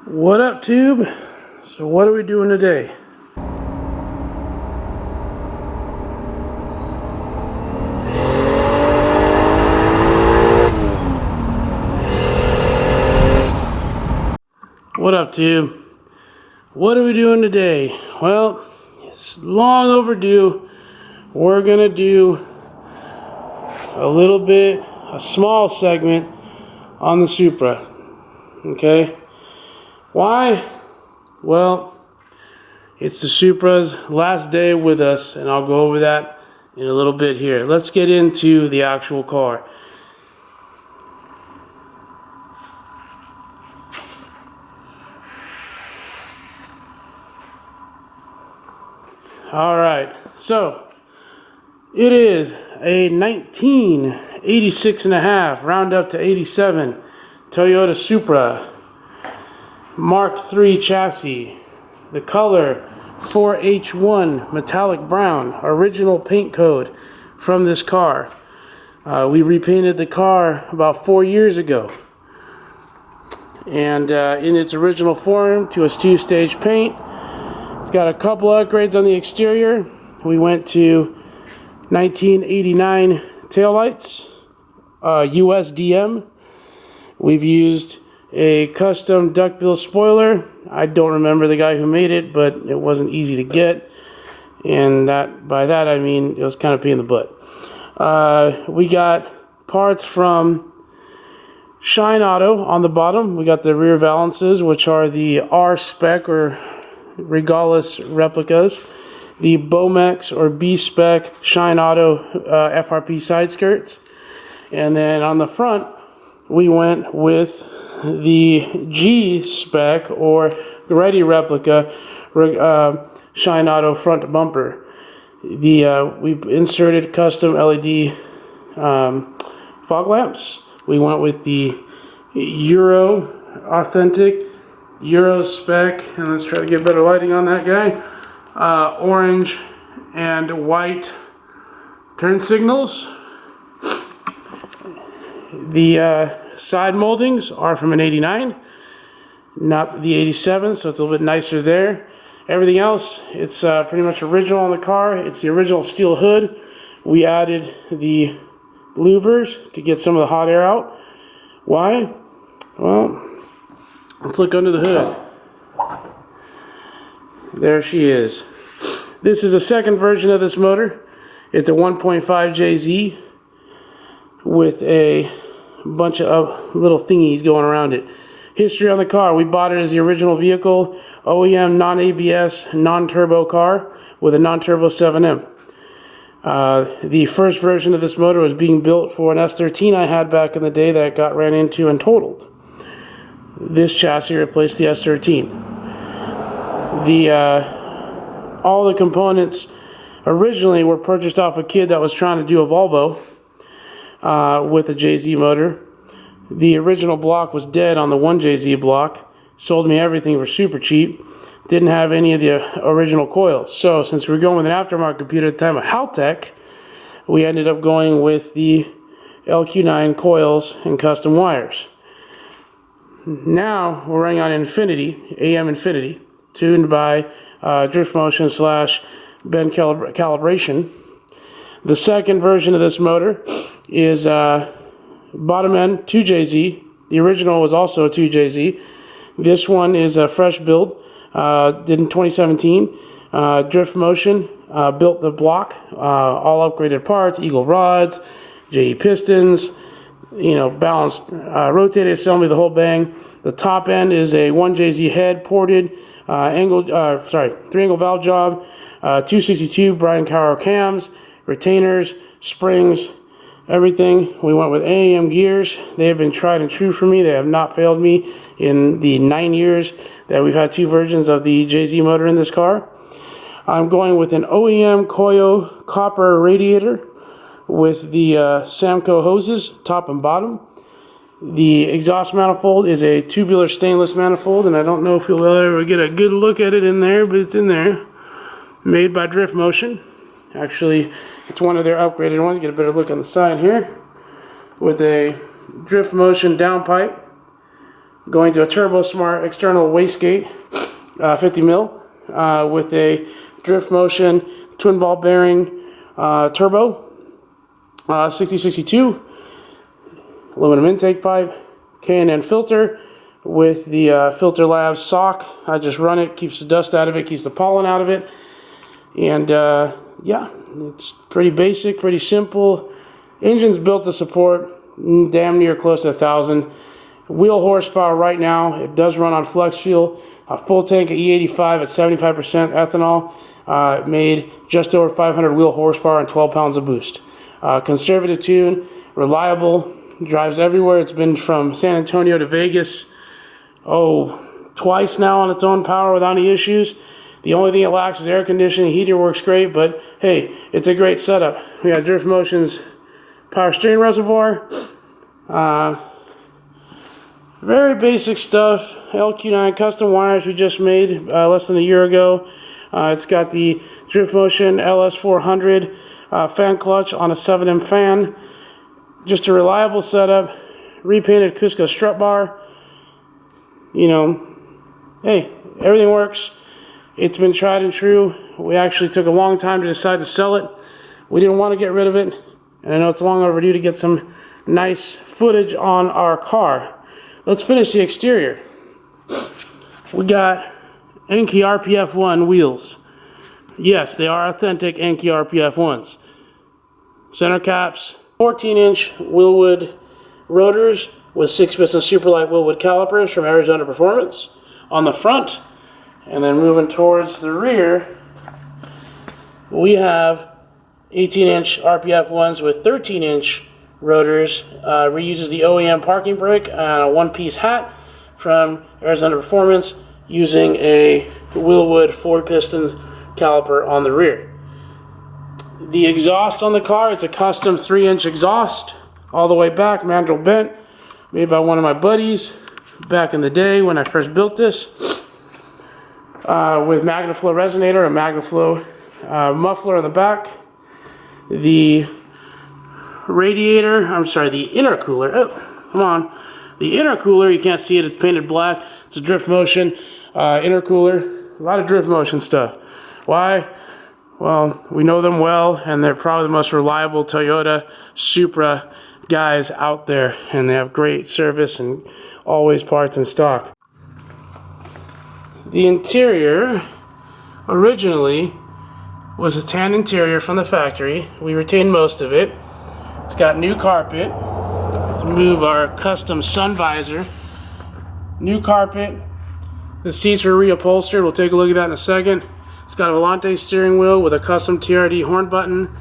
What up, Tube? So what are we doing today? What up, Tube? What are we doing today? Well, it's long overdue. We're gonna do a small segment on the Supra. Okay? Why? Well, it's the Supra's last day with us, and I'll go over that in a little bit here. Let's get into the actual car. Alright, so it is a 1986 and a half, round up to 87, Toyota Supra Mark III chassis. The color 4H1 metallic brown, original paint code from this car. We repainted the car about 4 years ago, and in its original form to a two-stage paint. It's got a couple upgrades on the exterior. We went to 1989 taillights, USDM. We've used a custom duckbill spoiler. I don't remember the guy who made it, but it wasn't easy to get, and by that I mean it was kind of a pain in the butt. We got parts from Shine Auto on the bottom. We got the rear valances, which are the R spec or Regalis replicas, the Bomex or B spec Shine Auto FRP side skirts, and then on the front we went with the G spec or Ready replica Shine Auto front bumper. We inserted custom LED fog lamps. We went with the authentic Euro spec, and let's try to get better lighting on that guy. Orange and white turn signals. The side moldings are from an 89, not the 87, so it's a little bit nicer there. Everything else, it's pretty much original on the car. It's the original steel hood. We added the louvers to get some of the hot air out. Why? Well, let's look under the hood. There she is. This is a second version of this motor. It's a 1.5 JZ with a bunch of little thingies going around it. History on the car: we bought it as the original vehicle, OEM non-ABS, non-turbo car with a non-turbo 7M. The first version of this motor was being built for an S13 I had back in the day that got ran into and totaled. This chassis replaced the S13. All the components originally were purchased off a kid that was trying to do a Volvo with a JZ motor. The original block was dead on the 1JZ block. Sold me everything for super cheap. Didn't have any of the original coils. So since we were going with an aftermarket computer at the time of Haltech, we ended up going with the LQ9 coils and custom wires. Now we're running on Infinity, AM Infinity, tuned by drift motion / bend calibration. The second version of this motor is bottom end 2JZ. The original was also a 2JZ. This one is a fresh build, did in 2017. Drift motion built the block, all upgraded parts, Eagle rods, JE pistons, balanced, rotated assembly, the whole bang. The top end is a 1JZ head ported, 3-angle valve job, 262 Brian Caro cams, retainers, springs, everything. We went with AAM gears. They have been tried and true for me. They have not failed me in the 9 years that we've had two versions of the JZ motor in this car. I'm going with an OEM Koyo copper radiator with the Samco hoses, top and bottom. The exhaust manifold is a tubular stainless manifold, and I don't know if you'll ever get a good look at it in there, but it's in there. Made by Drift Motion. Actually, it's one of their upgraded ones. Get a better look on the side here. With a Drift Motion downpipe. going to a Turbo Smart external wastegate, 50 mil, with a drift motion twin ball bearing turbo, 6062, aluminum intake pipe, K&N filter with the Filter Labs sock. I just run it, keeps the dust out of it, keeps the pollen out of it, and yeah, it's pretty basic, pretty simple. Engine's built to support damn near close to 1,000 wheel horsepower right now. It does run on flex fuel. A full tank of E85 at 75% ethanol made just over 500 wheel horsepower and 12 pounds of boost. Conservative tune, reliable, drives everywhere. It's been from San Antonio to Vegas, twice now on its own power without any issues. The only thing it lacks is air conditioning. Heater works great, but hey, it's a great setup. We got Drift Motion's power steering reservoir. Very basic stuff. LQ9 custom wires we just made less than a year ago. It's got the Drift Motion LS400 fan clutch on a 7M fan. Just a reliable setup. Repainted Cusco strut bar. You know, hey, everything works. It's been tried and true. We actually took a long time to decide to sell it. We didn't want to get rid of it, and I know it's long overdue to get some nice footage on our car. Let's finish the exterior. We got Enkei RPF1 wheels. Yes, they are authentic Enkei RPF1s. Center caps, 14-inch Willwood rotors with 6-piston Superlight Willwood calipers from Arizona Performance on the front. And then moving towards the rear, we have 18-inch RPF1s with 13-inch rotors. Reuses the OEM parking brake and a one-piece hat from Arizona Performance using a Willwood 4-piston caliper on the rear. The exhaust on the car, it's a custom 3-inch exhaust all the way back, mandrel bent, made by one of my buddies back in the day when I first built this. With MagnaFlow resonator, a MagnaFlow muffler in the back. The radiator, the intercooler, the intercooler, you can't see it, it's painted black. It's a Drift Motion intercooler. A lot of Drift Motion stuff. Why? Well, we know them well, and they're probably the most reliable Toyota Supra guys out there, and they have great service and always parts in stock. The interior originally was a tan interior from the factory. We retained most of it. It's got new carpet to move our custom sun visor. New carpet. The seats were reupholstered. We'll take a look at that in a second. It's got a Volante steering wheel with a custom TRD horn button.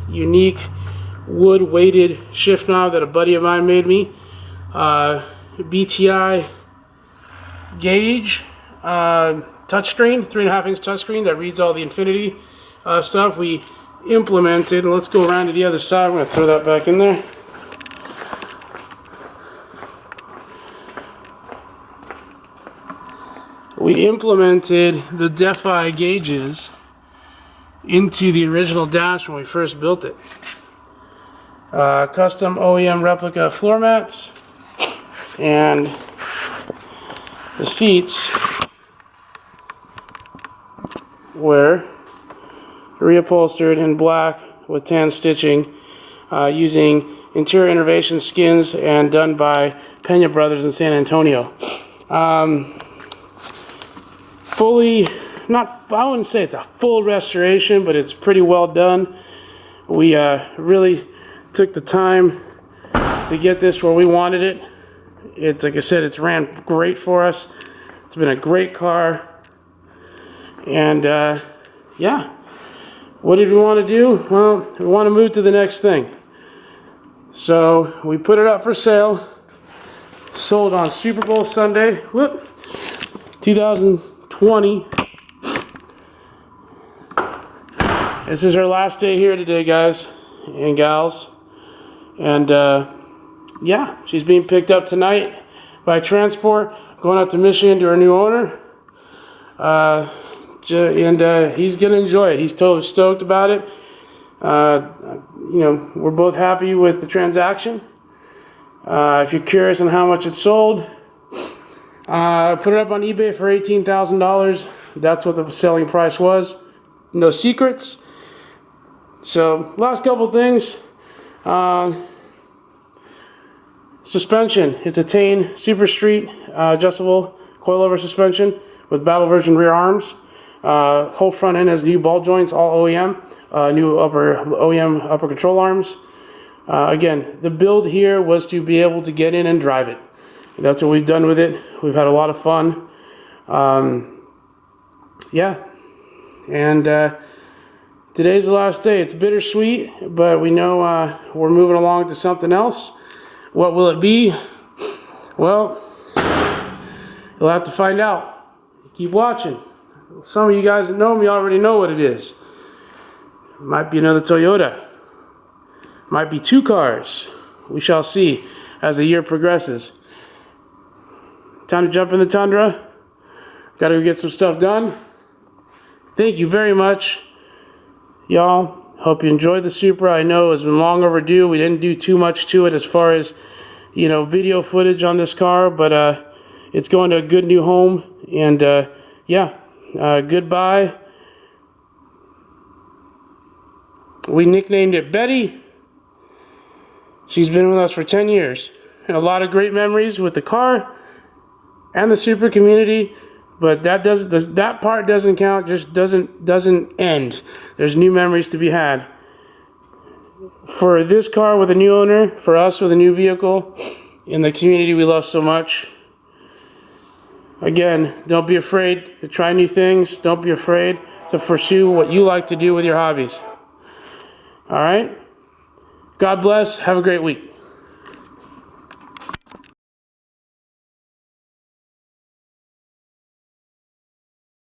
Unique wood weighted shift knob that a buddy of mine made me. BTI gauge touchscreen, 3.5-inch touchscreen that reads all the Infinity stuff. We implemented, let's go around to the other side. I'm going to throw that back in there. We implemented the Defi gauges into the original dash when we first built it. Custom OEM replica floor mats, and the seats were reupholstered in black with tan stitching using interior innovation skins and done by Pena Brothers in San Antonio. I wouldn't say it's a full restoration, but it's pretty well done. We really took the time to get this where we wanted it. It's like I said, it's ran great for us. It's been a great car. And yeah, what did we want to do? Well, we want to move to the next thing. So we put it up for sale. Sold on Super Bowl Sunday, 2020. This is our last day here today, guys and gals. And yeah, she's being picked up tonight by transport, going out to Michigan to her new owner. And he's going to enjoy it. He's totally stoked about it. You know, we're both happy with the transaction. If you're curious on how much it sold, put it up on eBay for $18,000. That's what the selling price was. No secrets. So, last couple things. Suspension. It's a Tane Super Street adjustable coilover suspension with battle version rear arms. Whole front end has new ball joints, all OEM. New OEM upper control arms. Again, the build here was to be able to get in and drive it. That's what we've done with it. We've had a lot of fun. Yeah. And today's the last day. It's bittersweet, but we know we're moving along to something else. What will it be? Well, you'll have to find out. Keep watching. Some of you guys that know me already know what it is. It might be another Toyota. Might be 2 cars. We shall see as the year progresses. Time to jump in the Tundra. Gotta go get some stuff done. Thank you very much, y'all. Hope you enjoyed the Supra. I know it's been long overdue. We didn't do too much to it as far as, video footage on this car, but it's going to a good new home. And yeah, goodbye. We nicknamed it Betty. She's been with us for 10 years. And a lot of great memories with the car and the Supra community. But that part doesn't count, just doesn't end. There's new memories to be had. For this car with a new owner, for us with a new vehicle, in the community we love so much. Again, don't be afraid to try new things. Don't be afraid to pursue what you like to do with your hobbies. All right? God bless. Have a great week.